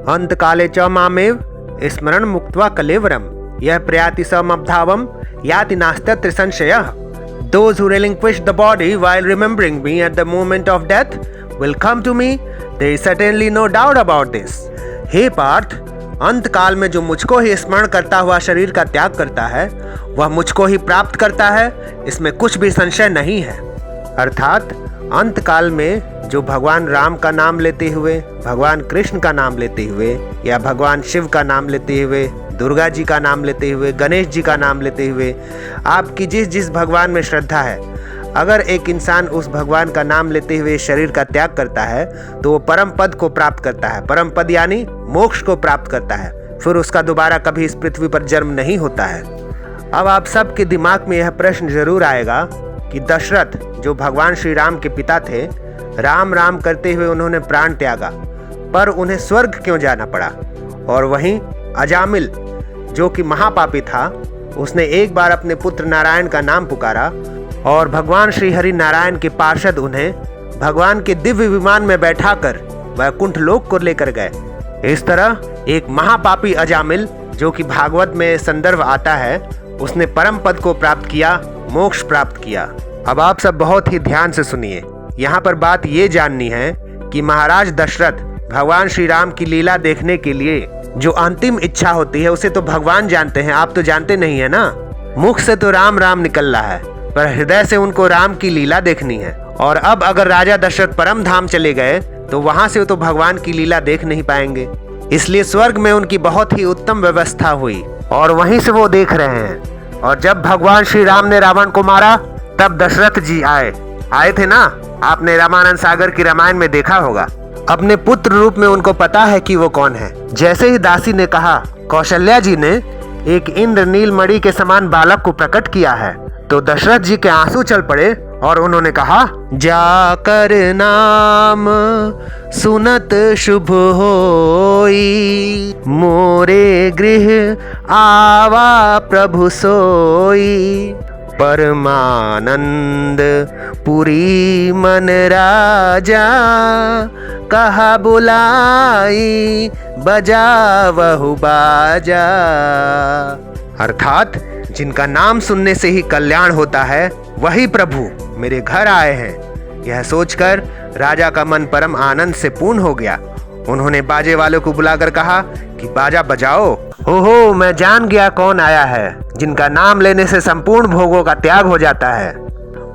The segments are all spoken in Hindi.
अंत काले च मामेव स्मरण मुक्त्वा कलेवरम यह प्रयाति समब्धावम याति नास्त्यत्र संशयः। Those who relinquish the body while remembering me at the moment of death will come to me. There is certainly no doubt about this. हे पार्थ, अंत काल में जो मुझको ही स्मरण करता हुआ शरीर का त्याग करता है वह मुझको ही प्राप्त करता है, इसमें कुछ भी संशय नहीं है। अर्थात अंत काल में जो भगवान राम का नाम लेते हुए, भगवान कृष्ण का नाम लेते हुए या भगवान शिव का नाम लेते हुए, दुर्गा जी का नाम लेते हुए, गणेश जी का नाम लेते हुए, आपकी जिस जिस भगवान में श्रद्धा है, अगर एक इंसान उस भगवान का नाम लेते हुए शरीर का त्याग करता है तो वो परम पद को प्राप्त करता है। परम पद यानी मोक्ष को प्राप्त करता है, फिर उसका दोबारा कभी इस पृथ्वी पर जन्म नहीं होता है। अब आप सबके दिमाग में यह प्रश्न जरूर आएगा कि दशरथ जो भगवान श्री राम के पिता थे, राम राम करते हुए उन्होंने प्राण त्यागा, पर उन्हें स्वर्ग क्यों जाना पड़ा? और वहीं अजामिल जो कि महापापी था, उसने एक बार अपने पुत्र नारायण का नाम पुकारा और भगवान श्री हरि नारायण के पार्षद उन्हें भगवान के दिव्य विमान में बैठाकर वैकुंठ लोक को लेकर गए। इस तरह एक महापापी अजामिल जो कि भागवत में संदर्भ आता है, उसने परम पद को प्राप्त किया, मोक्ष प्राप्त किया। अब आप सब बहुत ही ध्यान से सुनिए। यहाँ पर बात ये जाननी है कि महाराज दशरथ भगवान श्री राम की लीला देखने के लिए जो अंतिम इच्छा होती है उसे तो भगवान जानते हैं, आप तो जानते नहीं है ना। मुख से तो राम राम निकल रहा है, पर हृदय से उनको राम की लीला देखनी है। और अब अगर राजा दशरथ परम धाम चले गए तो वहां से तो भगवान की लीला देख नहीं पाएंगे, इसलिए स्वर्ग में उनकी बहुत ही उत्तम व्यवस्था हुई और वहीं से वो देख रहे हैं। और जब भगवान श्री राम ने रावण को मारा तब दशरथ जी आए थे ना, आपने रामानंद सागर की रामायण में देखा होगा। अपने पुत्र रूप में उनको पता है कि वो कौन है। जैसे ही दासी ने कहा कौशल्या जी ने एक इंद्र नीलमणि के समान बालक को प्रकट किया है, तो दशरथ जी के आंसू चल पड़े और उन्होंने कहा, जाकर नाम सुनत शुभ होई, मोरे गृह आवा प्रभु सोई, परमानंद पुरी मन राजा, कहा बुलाई बजावहु बाजा। अर्थात जिनका नाम सुनने से ही कल्याण होता है वही प्रभु मेरे घर आए हैं। यह सोचकर राजा का मन परम आनंद से पूर्ण हो गया। उन्होंने बाजे वालों को बुलाकर कहा कि बाजा बजाओ। ओहो, मैं जान गया कौन आया है, जिनका नाम लेने से संपूर्ण भोगों का त्याग हो जाता है,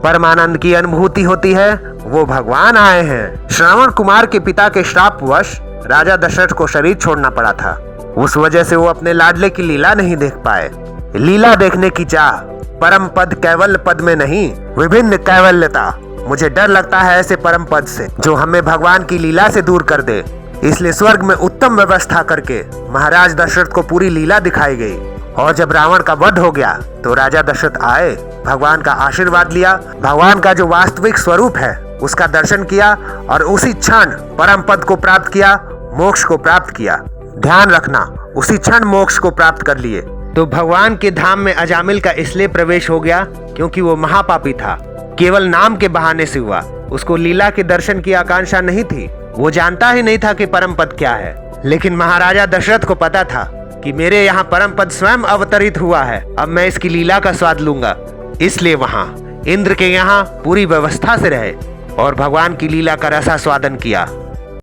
परमानंद की अनुभूति होती है, वो भगवान आए हैं। श्रावण कुमार के पिता के श्रापवश राजा दशरथ को शरीर छोड़ना पड़ा था। उस वजह से वो अपने लाडले की लीला नहीं देख पाए। लीला देखने की चाह परम पद कैवल्य पद में नहीं, विभिन्न कैवल्यता। मुझे डर लगता है ऐसे परम पद से जो हमें भगवान की लीला से दूर कर दे। इसलिए स्वर्ग में उत्तम व्यवस्था करके महाराज दशरथ को पूरी लीला दिखाई गई। और जब रावण का वध हो गया तो राजा दशरथ आए, भगवान का आशीर्वाद लिया, भगवान का जो वास्तविक स्वरूप है उसका दर्शन किया और उसी क्षण परम पद को प्राप्त किया, मोक्ष को प्राप्त किया। ध्यान रखना, उसी क्षण मोक्ष को प्राप्त कर लिए। तो भगवान के धाम में अजामिल का इसलिए प्रवेश हो गया क्योंकि वो महापापी था, केवल नाम के बहाने से हुआ। उसको लीला के दर्शन की आकांक्षा नहीं थी, वो जानता ही नहीं था कि परम पद क्या है। लेकिन महाराजा दशरथ को पता था कि मेरे यहाँ परम पद स्वयं अवतरित हुआ है, अब मैं इसकी लीला का स्वाद लूंगा। इसलिए वहाँ इंद्र के यहाँ पूरी व्यवस्था से रहे और भगवान की लीला का रसास्वादन किया।